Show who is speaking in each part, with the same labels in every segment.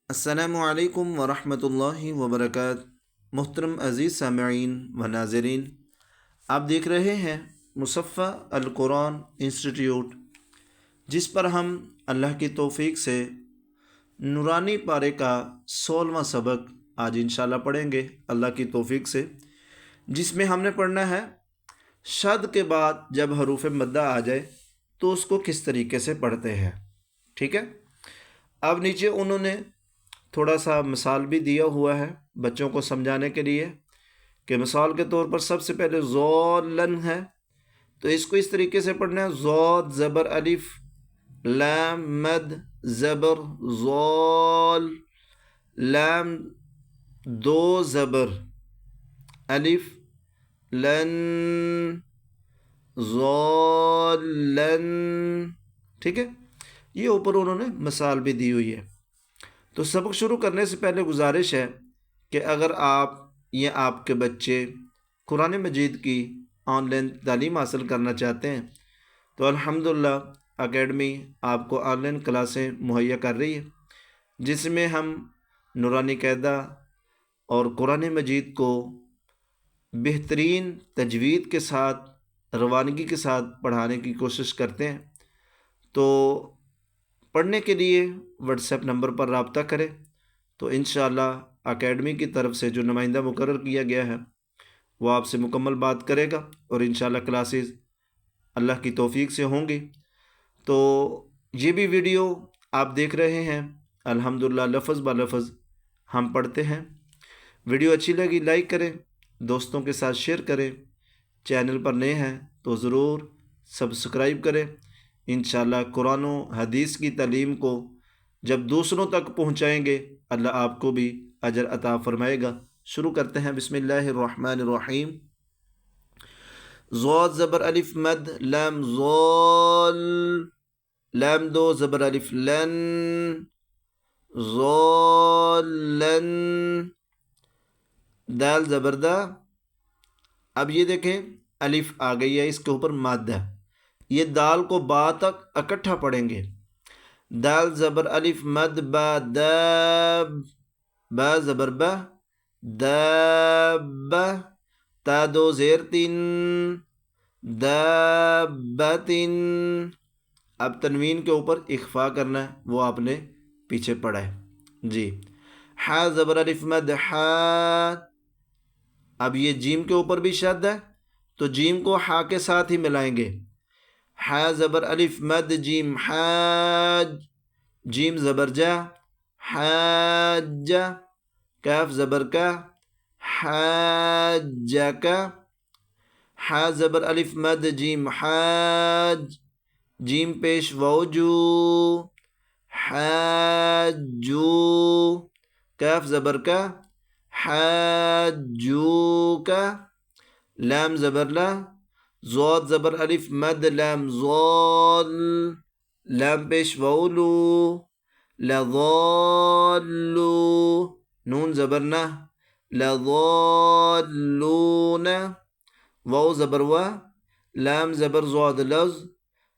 Speaker 1: السلام علیکم ورحمۃ اللہ وبرکاتہ۔ محترم عزیز سامعین و ناظرین، آپ دیکھ رہے ہیں مصفہ القرآن انسٹیٹیوٹ، جس پر ہم اللہ کی توفیق سے نورانی پارے کا 16واں سبق آج انشاءاللہ پڑھیں گے اللہ کی توفیق سے، جس میں ہم نے پڑھنا ہے شد کے بعد جب حروف مدہ آ جائے تو اس کو کس طریقے سے پڑھتے ہیں۔ ٹھیک ہے، اب نیچے انہوں نے تھوڑا سا مثال بھی دیا ہوا ہے بچوں کو سمجھانے کے لیے کہ مثال کے طور پر سب سے پہلے ذولن ہے تو اس کو اس طریقے سے پڑھنا ہے: ذوت زبر الف، لام مد زبر ذول، لام دو زبر الف، لن ذولن۔ ٹھیک ہے، یہ اوپر انہوں نے مثال بھی دی ہوئی ہے۔ تو سبق شروع کرنے سے پہلے گزارش ہے کہ اگر آپ یا آپ کے بچے قرآن مجید کی آن لائن تعلیم حاصل کرنا چاہتے ہیں تو الحمدللہ اکیڈمی آپ کو آن لائن کلاسیں مہیا کر رہی ہے، جس میں ہم نورانی قاعدہ اور قرآن مجید کو بہترین تجوید کے ساتھ روانگی کے ساتھ پڑھانے کی کوشش کرتے ہیں۔ تو پڑھنے کے لیے واٹس ایپ نمبر پر رابطہ کریں تو انشاءاللہ اکیڈمی کی طرف سے جو نمائندہ مقرر کیا گیا ہے وہ آپ سے مکمل بات کرے گا اور انشاءاللہ کلاسز اللہ کی توفیق سے ہوں گی۔ تو یہ بھی ویڈیو آپ دیکھ رہے ہیں، الحمدللہ لفظ با لفظ ہم پڑھتے ہیں۔ ویڈیو اچھی لگی لائک کریں، دوستوں کے ساتھ شیئر کریں، چینل پر نئے ہیں تو ضرور سبسکرائب کریں۔ انشاءاللہ قرآن و حدیث کی تعلیم کو جب دوسروں تک پہنچائیں گے اللہ آپ کو بھی اجر عطا فرمائے گا۔ شروع کرتے ہیں، بسم اللہ الرحمن الرحیم۔ ذوت زبر الف مد لام ذول، لام دو زبر الف لن، ذولن، دال زبر دا۔ اب یہ دیکھیں الف آ گئی ہے، اس کے اوپر مادہ، یہ دال کو با تک اکٹھا پڑھیں گے۔ دال زبر الف مد با داب، با زبر با داب، تا دو زیر تین دابتن۔ اب تنوین کے اوپر اخفا کرنا ہے، وہ آپ نے پیچھے پڑھا ہے جی۔ حا زبر الف مد حا، اب یہ جیم کے اوپر بھی شد ہے تو جیم کو حا کے ساتھ ہی ملائیں گے۔ حا زبر الف مد جیم حاج، جیم زبر جا حاج، کاف زبر کا حاجک، حا زبر الف مد جیم حاج، جیم پیش ووجو حاجو، کاف زبر کا حاجو کا، لام زبر لا، ذوت زبر الف مد لام ذول، لام پیش وولو لضالو، نون زبر نہ لضالون، واو زبر وا، لام زبر ذوت لز،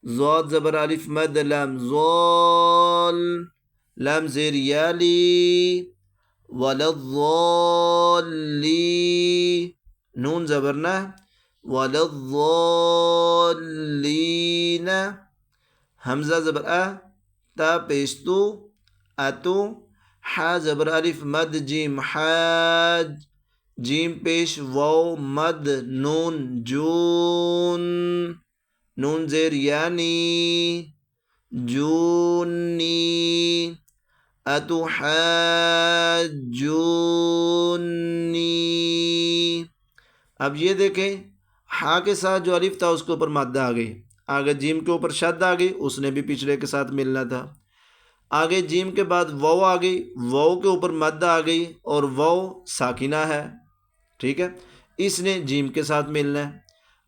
Speaker 1: ذوت زبر الف مد لام ذول، لام زیر یالی ولضالی، نون زبر نہ ولضالین، حمزہ زبر ا، تا پیش تو اتو، حا زبر الف مد جیم حاج، جیم پیش واو مد نون جون، نون زیر یعنی جونی، اتو حاجونی۔ اب یہ دیکھیں ہا کے ساتھ جو الف تھا اس کے اوپر مادہ آ گئی، آگے جیم کے اوپر شد آ گئی، اس نے بھی پچھلے کے ساتھ ملنا تھا۔ آگے جیم کے بعد واو آ گئی، واو کے اوپر مادہ آ گئی اور واو ساکنہ ہے، ٹھیک ہے، اس نے جیم کے ساتھ ملنا ہے۔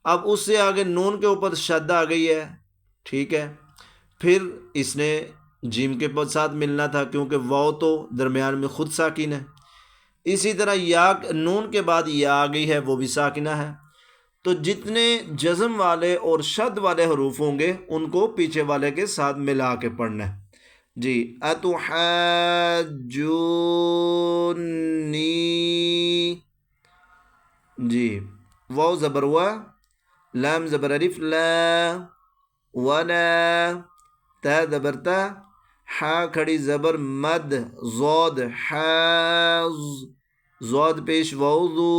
Speaker 1: اب اس سے آگے نون کے اوپر شد آ گئی ہے، ٹھیک ہے، پھر اس نے جیم کے ساتھ ملنا تھا کیونکہ واو تو درمیان میں خود ساکن ہے۔ اسی طرح یا نون کے بعد یا آ گئی ہے، وہ بھی ساکنہ ہے۔ تو جتنے جزم والے اور شد والے حروف ہوں گے ان کو پیچھے والے کے ساتھ ملا کے پڑھنا ہے۔ جی اتحاجونی جی واو زبر وا لام زبر الف لا ولا تا زبر تا حا کھڑی زبر مد زود حاز زود پیش واو ذو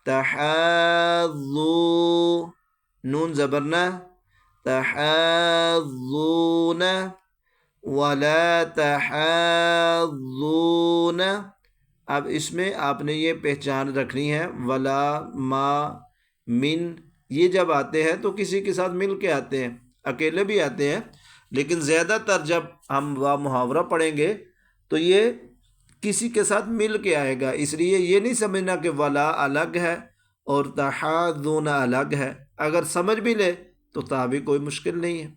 Speaker 1: تحاذو نون زبرنا تحاذون ولا تحاذون. اب اس میں آپ نے یہ پہچان رکھنی ہے ولا ما من یہ جب آتے ہیں تو کسی کے ساتھ مل کے آتے ہیں اکیلے بھی آتے ہیں لیکن زیادہ تر جب ہم وا محاورہ پڑھیں گے تو یہ کسی کے ساتھ مل کے آئے گا اس لیے یہ نہیں سمجھنا کہ ولا الگ ہے اور تحاذون الگ ہے اگر سمجھ بھی لے تو بھی کوئی مشکل نہیں ہے.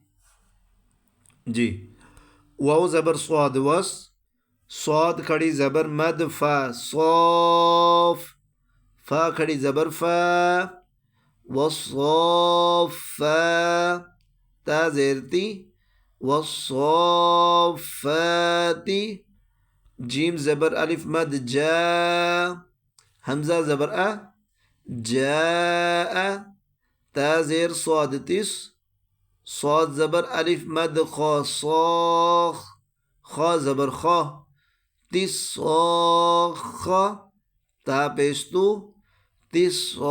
Speaker 1: جی واو زبر صاد وس صاد کھڑی زبر مد فا صوف فا کھڑی زبر فا وصوفا تا زیرتی وصوفاتی جیم زبر الف مد جا حمزہ زبر جاء تا زیر صاد تس صاد زبر الف مد خا صاخ خا زبر خا تصاخ تا پیشتو تصاخت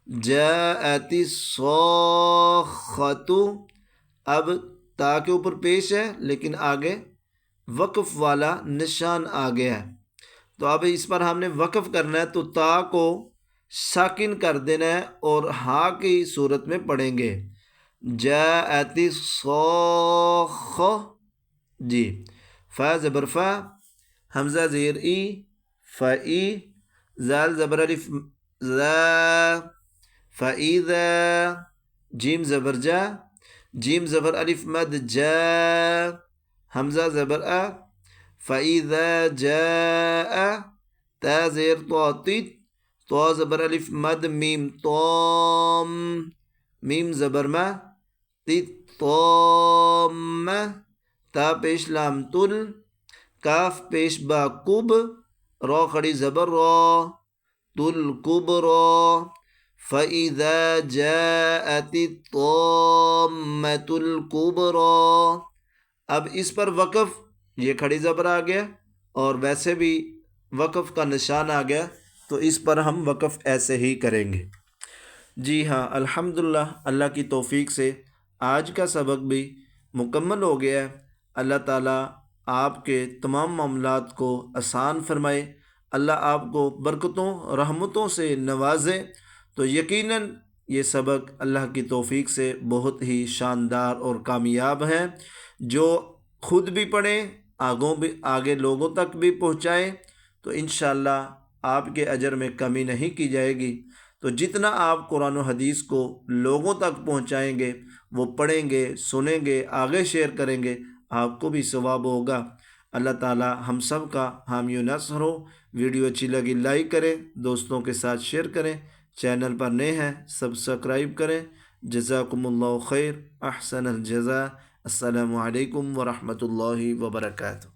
Speaker 1: جاءت الصاخت. اب تا کے اوپر پیش ہے لیکن آگے وقف والا نشان آ گیا ہے تو اب اس پر ہم نے وقف کرنا ہے تو تا کو ساکن کر دینا ہے اور ہا کی صورت میں پڑھیں گے جاءت الصاخ. جی فا زبر فا حمزہ زیر ای فئی زال زبر الف ذا فإذا جیم زبر جا جیم زبر الف مد جا حمزہ زبر فإذا جاء تا زیر طاطت تو زبر الف مد میم طام میم زبر ما طام تا پیش لام تل کاف پیش با کب را کھڑی زبر را تل کبرا فإذا جاءت الطامة الكبرى. اب اس پر وقف یہ کھڑی زبر آ گیا اور ویسے بھی وقف کا نشان آ گیا تو اس پر ہم وقف ایسے ہی کریں گے. جی ہاں الحمدللہ اللہ کی توفیق سے آج کا سبق بھی مکمل ہو گیا ہے. اللہ تعالیٰ آپ کے تمام معاملات کو آسان فرمائے. اللہ آپ کو برکتوں رحمتوں سے نوازے. تو یقیناً یہ سبق اللہ کی توفیق سے بہت ہی شاندار اور کامیاب ہیں جو خود بھی پڑھیں آگے لوگوں تک بھی پہنچائیں تو انشاءاللہ آپ کے اجر میں کمی نہیں کی جائے گی. تو جتنا آپ قرآن و حدیث کو لوگوں تک پہنچائیں گے وہ پڑھیں گے سنیں گے آگے شیئر کریں گے آپ کو بھی ثواب ہوگا. اللہ تعالی ہم سب کا حامی و نصر ہو. ویڈیو اچھی لگی لائک کریں دوستوں کے ساتھ شیئر کریں چینل پر نئے ہیں سبسکرائب کریں. جزاکم اللہ خیر احسن الجزاء. السلام علیکم ورحمۃ اللہ وبرکاتہ.